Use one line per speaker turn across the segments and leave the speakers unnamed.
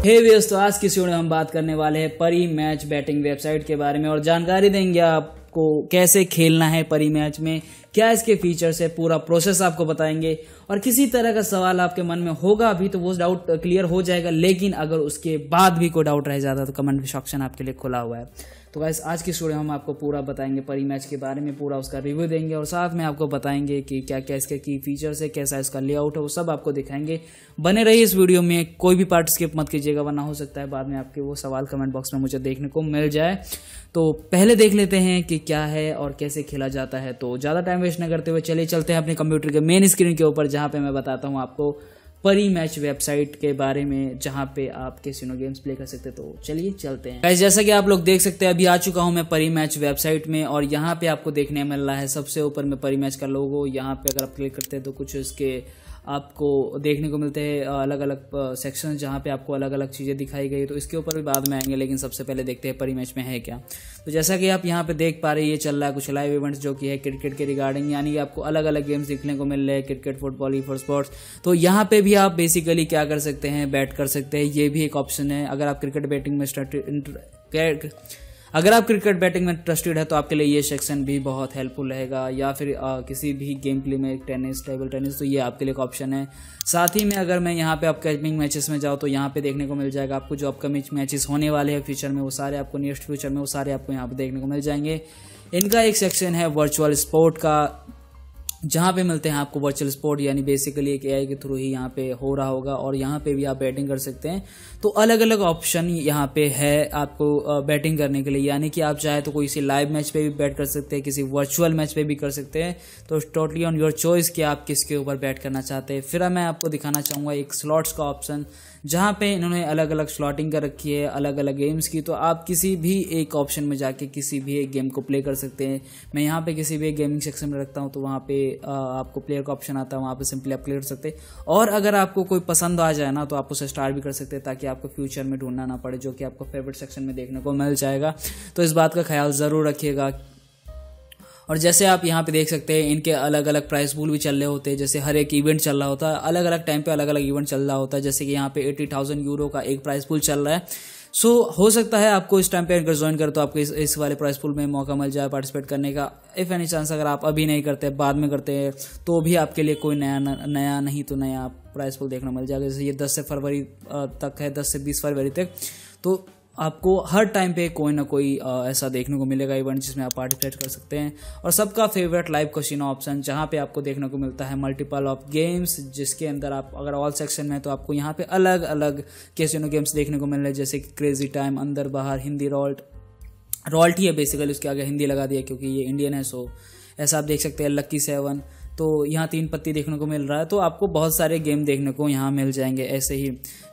हे व्यस्त, तो आज की वीडियो में हम बात करने वाले हैं परी मैच बैटिंग वेबसाइट के बारे में और जानकारी देंगे आपको कैसे खेलना है परी मैच में, क्या इसके फीचर्स है, पूरा प्रोसेस आपको बताएंगे। और किसी तरह का सवाल आपके मन में होगा अभी तो वो डाउट क्लियर हो जाएगा, लेकिन अगर उसके बाद भी कोई डाउट रह जाता तो कमेंट सेक्शन आपके लिए खुला हुआ है। तो गाइस आज की वीडियो हम आपको पूरा बताएंगे परी मैच के बारे में, पूरा उसका रिव्यू देंगे और साथ में आपको बताएंगे कि क्या क्या इसके की फीचर्स है, कैसा इसका लेआउट है, वो सब आपको दिखाएंगे। बने रहिए इस वीडियो में, कोई भी पार्ट स्किप मत कीजिएगा वरना हो सकता है बाद में आपके वो सवाल कमेंट बॉक्स में मुझे देखने को मिल जाए। तो पहले देख लेते हैं कि क्या है और कैसे खेला जाता है। तो ज़्यादा टाइम वेस्ट न करते हुए चलिए चलते हैं अपने कंप्यूटर के मेन स्क्रीन के ऊपर, जहाँ पे मैं बताता हूँ आपको परी मैच वेबसाइट के बारे में, जहां पे आप कैसीनो गेम्स प्ले कर सकते हैं। तो चलिए चलते हैं। जैसा कि आप लोग देख सकते हैं अभी आ चुका हूं मैं परी मैच वेबसाइट में और यहां पे आपको देखने मिल रहा है सबसे ऊपर में परी मैच का लोगो। यहां पे अगर आप क्लिक करते हैं तो कुछ इसके आपको देखने को मिलते हैं अलग अलग सेक्शन, जहां पे आपको अलग अलग चीज़ें दिखाई गई। तो इसके ऊपर भी बाद में आएंगे, लेकिन सबसे पहले देखते हैं परी मैच में है क्या। तो जैसा कि आप यहां पे देख पा रहे हैं, ये चल रहा है कुछ लाइव इवेंट्स जो कि है क्रिकेट के रिगार्डिंग, यानी कि आपको अलग अलग गेम्स देखने को मिल रहे हैं, cricket, football, E for sports. तो यहाँ पे भी आप बेसिकली क्या कर सकते हैं, बैट कर सकते हैं, ये भी एक ऑप्शन है। अगर आप क्रिकेट बैटिंग में इंटरेस्टेड है तो आपके लिए ये सेक्शन भी बहुत हेल्पफुल रहेगा, या फिर किसी भी गेम प्ले में टेनिस, टेबल टेनिस, तो ये आपके लिए एक ऑप्शन है। साथ ही में अगर मैं यहाँ पे अपकमिंग मैचेस में जाऊँ तो यहाँ पे देखने को मिल जाएगा आपको जो अपकमिंग मैचेस होने वाले हैं फ्यूचर में, वो सारे आपको नियरेस्ट फ्यूचर में वो सारे आपको यहाँ पे देखने को मिल जाएंगे। इनका एक सेक्शन है वर्चुअल स्पोर्ट का, जहाँ पे मिलते हैं आपको वर्चुअल स्पोर्ट, यानी बेसिकली एक एआई के थ्रू ही यहाँ पे हो रहा होगा और यहाँ पे भी आप बैटिंग कर सकते हैं। तो अलग अलग ऑप्शन यहाँ पे है आपको बैटिंग करने के लिए, यानी कि आप चाहे तो कोई सी लाइव मैच पे भी बैट कर सकते हैं, किसी वर्चुअल मैच पे भी कर सकते हैं। तो टोटली ऑन योर चॉइस कि आप किसके ऊपर बैट करना चाहते हैं। फिर मैं आपको दिखाना चाहूँगा एक स्लॉट्स का ऑप्शन, जहाँ पे इन्होंने अलग अलग स्लॉटिंग कर रखी है अलग अलग गेम्स की। तो आप किसी भी एक ऑप्शन में जाके किसी भी एक गेम को प्ले कर सकते हैं। मैं यहाँ पे किसी भी एक गेमिंग सेक्शन में रखता हूँ, तो वहाँ पे आपको प्लेयर का ऑप्शन आता है, वहाँ पे सिंपली आप प्ले कर सकते हैं। और अगर आपको कोई पसंद आ जाए ना तो आप उसे स्टार्ट भी कर सकते हैं, ताकि आपको फ्यूचर में ढूंढना ना पड़े, जो कि आपको फेवरेट सेक्शन में देखने को मिल जाएगा। तो इस बात का ख्याल ज़रूर रखिएगा। और जैसे आप यहाँ पे देख सकते हैं इनके अलग अलग प्राइस पूल भी चल रहे होते हैं, जैसे हर एक इवेंट चल रहा होता है, अलग अलग टाइम पे अलग अलग इवेंट चल रहा होता है। जैसे कि यहाँ पे 80,000 यूरो का एक प्राइस पूल चल रहा है। सो हो सकता है आपको इस टाइम पे अगर ज्वाइन करें तो आपको इस वाले प्राइस पूल में मौका मिल जाए पार्टिसिपेट करने का। इफ एनी चांस अगर आप अभी नहीं करते, बाद में करते हैं, तो भी आपके लिए कोई नया नहीं तो नया प्राइस पूल देखना मिल जाएगा। जैसे ये 10 फरवरी तक है, 10 से 20 फरवरी तक। तो आपको हर टाइम पे कोई ना कोई ऐसा देखने को मिलेगा इवेंट जिसमें आप पार्टिसिपेट कर सकते हैं। और सबका फेवरेट लाइव कैसीनो ऑप्शन, जहां पे आपको देखने को मिलता है मल्टीपल ऑफ गेम्स, जिसके अंदर आप अगर ऑल सेक्शन में तो आपको यहाँ पे अलग अलग कैसीनो गेम्स देखने को मिल रहे हैं, जैसे कि क्रेजी टाइम, अंदर बाहर, हिंदी रॉल्टी है बेसिकली, उसके आगे हिंदी लगा दिया क्योंकि ये इंडियन है। सो ऐसा आप देख सकते हैं लक्की 7, तो यहाँ 3 पत्ती देखने को मिल रहा है। तो आपको बहुत सारे गेम देखने को यहाँ मिल जाएंगे ऐसे ही।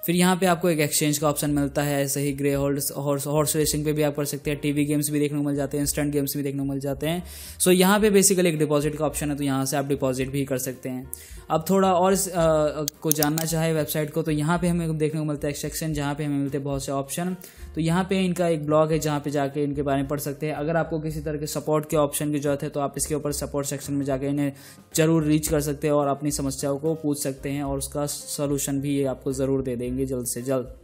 फिर यहाँ पे आपको एक एक्सचेंज का ऑप्शन मिलता है, ऐसे ही ग्रे हॉर्स रेसिंग पे भी आप कर सकते हैं, टीवी गेम्स भी देखने को मिल जाते हैं, इंस्टेंट गेम्स भी देखने को मिल जाते हैं। सो यहाँ पे बेसिकली एक डिपॉजिट का ऑप्शन है, तो यहाँ से आप डिपॉजिट भी कर सकते हैं। अब थोड़ा और को जानना चाहे वेबसाइट को, तो यहाँ पे हमें देखने को मिलता है एक सेक्शन जहाँ पे हमें मिलते हैं बहुत से ऑप्शन। तो यहाँ पे इनका एक ब्लॉग है जहाँ पे जाके इनके बारे में पढ़ सकते हैं। अगर आपको किसी तरह के सपोर्ट के ऑप्शन की जरूरत है तो आप इसके ऊपर सपोर्ट सेक्शन में जाके इन्हें जरूर रीच कर सकते हैं और अपनी समस्याओं को पूछ सकते हैं, और उसका सोल्यूशन भी ये आपको ज़रूर दे देंगे जल्द से जल्द।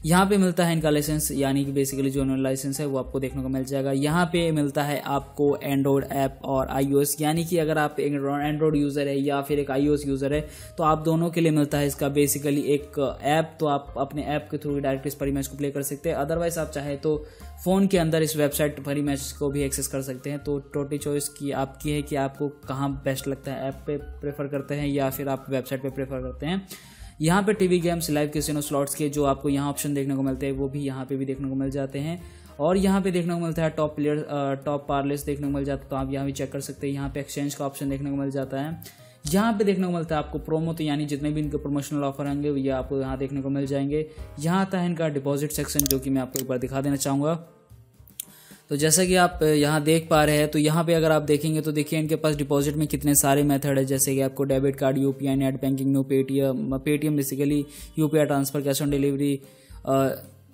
यहाँ पे मिलता है इनका लाइसेंस, यानी कि बेसिकली जो लाइसेंस है वो आपको देखने को मिल जाएगा। यहाँ पे मिलता है आपको एंड्रॉयड ऐप और iOS, यानी कि अगर आप एक एंड्रॉयड यूज़र है या फिर एक iOS यूज़र है तो आप दोनों के लिए मिलता है इसका बेसिकली एक ऐप। तो आप अपने ऐप के थ्रू डायरेक्ट इस परी मैच को प्ले कर सकते हैं। अदरवाइज आप चाहे तो फ़ोन के अंदर इस वेबसाइट परी मैच को भी एक्सेस कर सकते हैं। तो टोटली चॉइस की आपकी है कि आपको कहाँ बेस्ट लगता है, ऐप पे प्रेफर करते हैं या फिर आप वेबसाइट पे प्रेफर करते हैं। यहाँ पे TV games, live casino slots के जो आपको यहाँ ऑप्शन देखने को मिलते हैं वो भी यहाँ पे भी देखने को मिल जाते हैं। और यहाँ पे देखने को मिलता है टॉप पार्लेस देखने को मिल जाता है, तो आप यहाँ भी चेक कर सकते हैं। यहाँ पे एक्सचेंज का ऑप्शन देखने को मिल जाता है। यहाँ पे देखने को मिलता है आपको प्रोमो, तो यानी जितने भी इनके प्रमोशनल ऑफर होंगे ये आपको यहाँ देखने को मिल जाएंगे। यहाँ आता है इनका डिपॉजिट सेक्शन, जो कि मैं आपको एक बार दिखा देना चाहूँगा। तो जैसा कि आप यहाँ देख पा रहे हैं, तो यहाँ पे अगर आप देखेंगे तो देखिए इनके पास डिपॉजिट में कितने सारे मेथड है, जैसे कि आपको debit card, UPI, net banking, no Paytm basically UPI transfer, cash on delivery,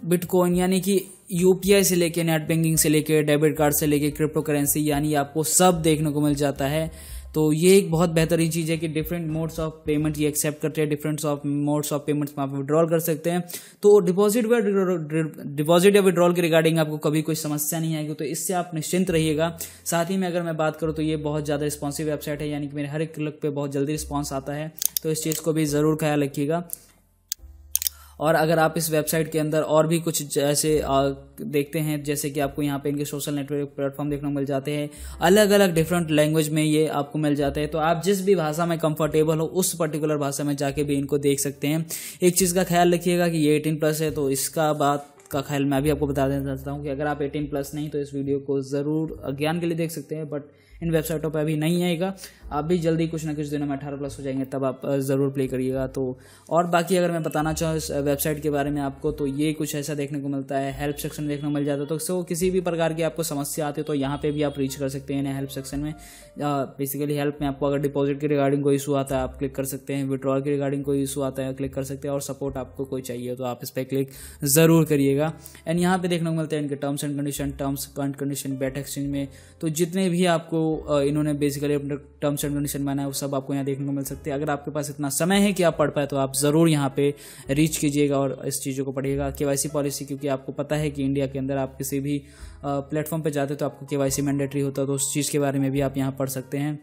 bitcoin, यानी कि यूपीआई से लेके नेट बैंकिंग से लेके डेबिट कार्ड से लेके क्रिप्टो करेंसी, यानी आपको सब देखने को मिल जाता है। तो ये एक बहुत बेहतरीन चीज़ है कि डिफरेंट मोड्स ऑफ पेमेंट ये एक्सेप्ट करते हैं, different of modes of payments में आप विड्रॉल कर सकते हैं। तो डिपॉजिट या विड्रॉल के रिगार्डिंग आपको कभी कोई समस्या नहीं आएगी, तो इससे आप निश्चिंत रहिएगा। साथ ही में अगर मैं बात करूँ तो ये बहुत ज़्यादा रिस्पॉन्सिव वेबसाइट है, यानी कि मेरे हर एक क्लिक पे बहुत जल्दी रिस्पॉन्स आता है, तो इस चीज़ को भी ज़रूर ख्याल रखिएगा। और अगर आप इस वेबसाइट के अंदर और भी कुछ जैसे देखते हैं, जैसे कि आपको यहाँ पे इनके सोशल नेटवर्क प्लेटफॉर्म देखने को मिल जाते हैं, अलग अलग डिफरेंट लैंग्वेज में ये आपको मिल जाते हैं, तो आप जिस भी भाषा में कंफर्टेबल हो उस पर्टिकुलर भाषा में जाके भी इनको देख सकते हैं। एक चीज़ का ख्याल रखिएगा कि ये 18+ है, तो इसका बात का ख्याल मैं भी आपको बता देना चाहता हूँ कि अगर आप 18+ नहीं तो इस वीडियो को ज़रूर ज्ञान के लिए देख सकते हैं, बट इन वेबसाइटों पर अभी नहीं आएगा। आप भी जल्दी कुछ ना कुछ दिनों में 18+ हो जाएंगे, तब आप ज़रूर प्ले करिएगा। तो और बाकी अगर मैं बताना चाहूँ इस वेबसाइट के बारे में आपको, तो ये कुछ ऐसा देखने को मिलता है, हेल्प सेक्शन देखने को मिल जाता है। तो सो किसी भी प्रकार की आपको समस्या आती है तो यहाँ पे भी आप रीच कर सकते हैं हेल्प सेक्शन में। बेसिकली हेल्प में आपको अगर डिपॉजिट के रिगार्डिंग कोई इशू आता है आप क्लिक कर सकते हैं, विड्रॉल के रिगार्डिंग कोई इशू आता है क्लिक कर सकते हैं, और सपोर्ट आपको कोई चाहिए तो आप इस पर क्लिक ज़रूर करिएगा। एंड यहाँ पे देखने को मिलते हैं इनके terms and condition bet exchange में। तो जितने भी आपको इन्होंने बेसिकली अपने टर्म्स एंड कंडीशन बनाए वो सब आपको यहाँ देखने को मिल सकते हैं। अगर आपके पास इतना समय है कि आप पढ़ पाए तो आप ज़रूर यहाँ पे रीच कीजिएगा और इस चीज़ों को पढ़िएगा। केवाईसी पॉलिसी, क्योंकि आपको पता है कि इंडिया के अंदर आप किसी भी प्लेटफॉर्म पे जाते तो आपको केवाईसी मैंडेटरी होता है, तो उस चीज़ के बारे में भी आप यहाँ पढ़ सकते हैं।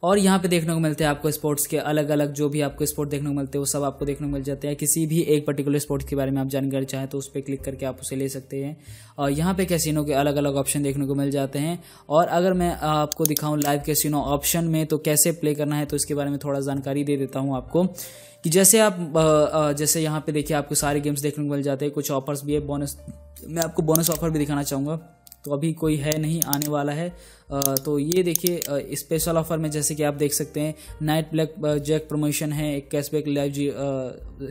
और यहाँ पे देखने को मिलते हैं आपको स्पोर्ट्स के अलग अलग जो भी आपको स्पोर्ट देखने को मिलते हैं वो सब आपको देखने को मिल जाते हैं। किसी भी एक पर्टिकुलर स्पोर्ट्स के बारे में आप जानकारी चाहें तो उस पर क्लिक करके आप उसे ले सकते हैं। और यहाँ पे कैसीनो के अलग अलग ऑप्शन देखने को मिल जाते हैं। और अगर मैं आपको दिखाऊं लाइव कैसीनो ऑप्शन में तो कैसे प्ले करना है, तो इसके बारे में थोड़ा जानकारी दे देता हूँ आपको कि जैसे आप जैसे यहाँ पे देखिए आपको सारे गेम्स देखने को मिल जाते हैं, कुछ ऑफर्स भी है, बोनस मैं आपको बोनस ऑफर भी दिखाना चाहूँगा, तो अभी कोई है नहीं, आने वाला है। तो ये देखिए स्पेशल ऑफर में जैसे कि आप देख सकते हैं नाइट ब्लैक जैक प्रमोशन है, एक कैशबैक लाइव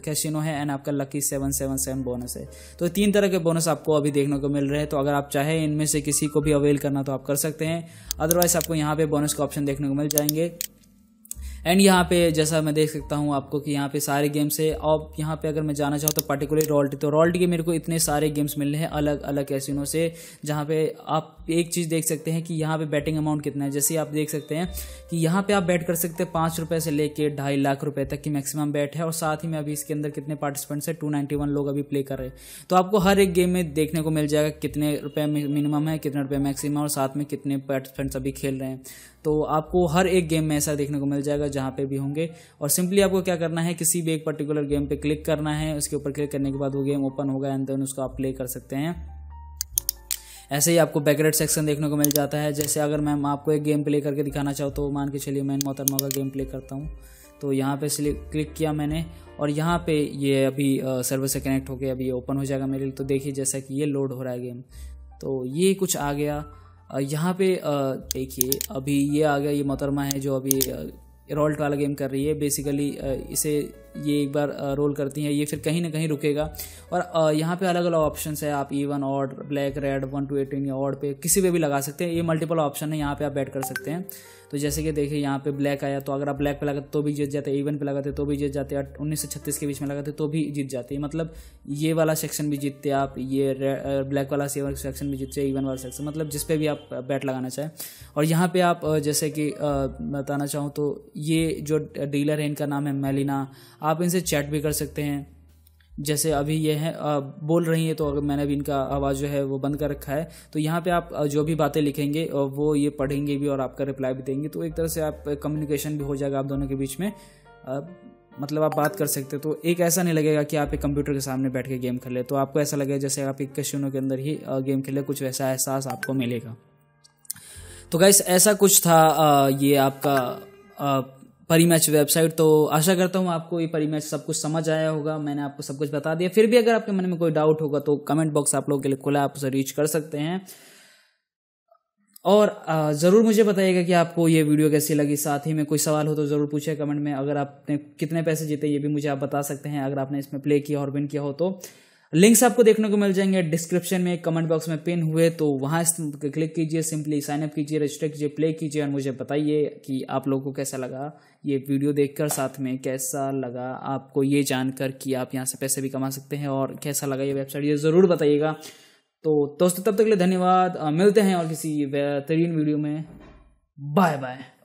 कैसीनो है, एंड आपका लकी 777 बोनस है। तो 3 तरह के बोनस आपको अभी देखने को मिल रहे हैं। तो अगर आप चाहें इनमें से किसी को भी अवेल करना तो आप कर सकते हैं, अदरवाइज आपको यहाँ पे बोनस का ऑप्शन देखने को मिल जाएंगे। एंड यहाँ पे जैसा मैं देख सकता हूँ आपको कि यहाँ पे सारे गेम्स है। और यहाँ पे अगर मैं जाना चाहूँ तो पर्टिकुलर रॉयल्टी, तो रॉयल्टी के मेरे को इतने सारे गेम्स मिल रहे हैं अलग अलग कैसीनो से, जहाँ पे आप एक चीज़ देख सकते हैं कि यहाँ पे बैटिंग अमाउंट कितना है। जैसे आप देख सकते हैं कि यहाँ पे आप बैट कर सकते हैं 5 रुपये से लेके 2.5 लाख रुपए तक की मैक्सिमम बैट है। और साथ ही में अभी इसके अंदर कितने पार्टिसिपेंट्स हैं, 291 लोग अभी प्ले कर रहे हैं। तो आपको हर एक गेम में देखने को मिल जाएगा कितने रुपए मिनिमम है, कितने रुपए मैक्सिमम, और साथ में कितने पार्टिसिपेंट्स अभी खेल रहे हैं। तो आपको हर एक गेम में ऐसा देखने को मिल जाएगा जहाँ पे भी होंगे। और सिंपली आपको क्या करना है, किसी भी एक पर्टिकुलर गेम पे क्लिक करना है, उसके ऊपर क्लिक करने के बाद वो गेम ओपन होगा एंड देन उसको आप प्ले कर सकते हैं। ऐसे ही आपको बैकग्राउंड सेक्शन देखने को मिल जाता है। जैसे अगर मैं आपको एक गेम प्ले करके दिखाना चाहूँ तो मान के चलिए मैं मोहतरमा का गेम प्ले करता हूँ। तो यहाँ पे क्लिक किया मैंने और यहाँ पे ये अभी सर्वर से कनेक्ट होकर अभी ओपन हो जाएगा मेरे लिए। तो देखिए जैसा कि ये लोड हो रहा है गेम, तो ये कुछ आ गया। यहाँ पे देखिए अभी ये आ गया, ये मोहतरमा है जो अभी रोल्ट वाला गेम कर रही है। बेसिकली इसे ये एक बार रोल करती है, ये फिर कहीं ना कहीं रुकेगा। और यहाँ पे अलग अलग ऑप्शंस है, आप even odd black red 1 to 18 या ऑड पे किसी पे भी लगा सकते हैं। ये मल्टीपल ऑप्शन है, यहाँ पे आप बैट कर सकते हैं। तो जैसे कि देखिए यहाँ पे ब्लैक आया, तो अगर आप ब्लैक पे लगाते तो भी जीत जाते, इवन पे लगाते तो भी जीत जाते, 19 से 36 के बीच में लगाते तो भी जीत जाते। मतलब ये वाला सेक्शन भी जीतते आप, ये ब्लैक वाला सेक्शन भी जीतते, इवन वाला सेक्शन, मतलब जिस पे भी आप बैट लगाना चाहें। और यहाँ पे आप जैसे कि बताना चाहूँ तो ये जो डीलर है इनका नाम है मेलिना, आप इनसे चैट भी कर सकते हैं। जैसे अभी ये है बोल रही है, तो अगर मैंने भी इनका आवाज़ जो है वो बंद कर रखा है, तो यहाँ पे आप जो भी बातें लिखेंगे वो ये पढ़ेंगे भी और आपका रिप्लाई भी देंगे। तो एक तरह से आप कम्युनिकेशन भी हो जाएगा आप दोनों के बीच में, मतलब आप बात कर सकते हो। तो एक ऐसा नहीं लगेगा कि आप एक कंप्यूटर के सामने बैठ के गेम खेले, तो आपको ऐसा लगेगा जैसे आप एक कैसीनो के अंदर ही गेम खेले, कुछ वैसा एहसास आपको मिलेगा। तो गाइस ऐसा कुछ था ये आपका परी मैच वेबसाइट। तो आशा करता हूँ आपको ये परी मैच सब कुछ समझ आया होगा, मैंने आपको सब कुछ बता दिया। फिर भी अगर आपके मन में कोई डाउट होगा तो कमेंट बॉक्स आप लोगों के लिए खुला है, आप उसे रीच कर सकते हैं। और ज़रूर मुझे बताइएगा कि आपको ये वीडियो कैसी लगी। साथ ही में कोई सवाल हो तो ज़रूर पूछिए कमेंट में। अगर आपने कितने पैसे जीते ये भी मुझे आप बता सकते हैं, अगर आपने इसमें प्ले किया और विन किया हो तो। लिंक्स आपको देखने को मिल जाएंगे डिस्क्रिप्शन में, कमेंट बॉक्स में पिन हुए, तो वहाँ क्लिक कीजिए, सिंपली साइन अप कीजिए, रजिस्टर कीजिए, प्ले कीजिए और मुझे बताइए कि आप लोगों को कैसा लगा ये वीडियो देखकर, साथ में कैसा लगा आपको ये जानकर कि आप यहाँ से पैसे भी कमा सकते हैं, और कैसा लगा ये वेबसाइट ये ज़रूर बताइएगा। तो दोस्तों तब तक के लिए धन्यवाद, मिलते हैं और किसी बेहतरीन वीडियो में। Bye bye.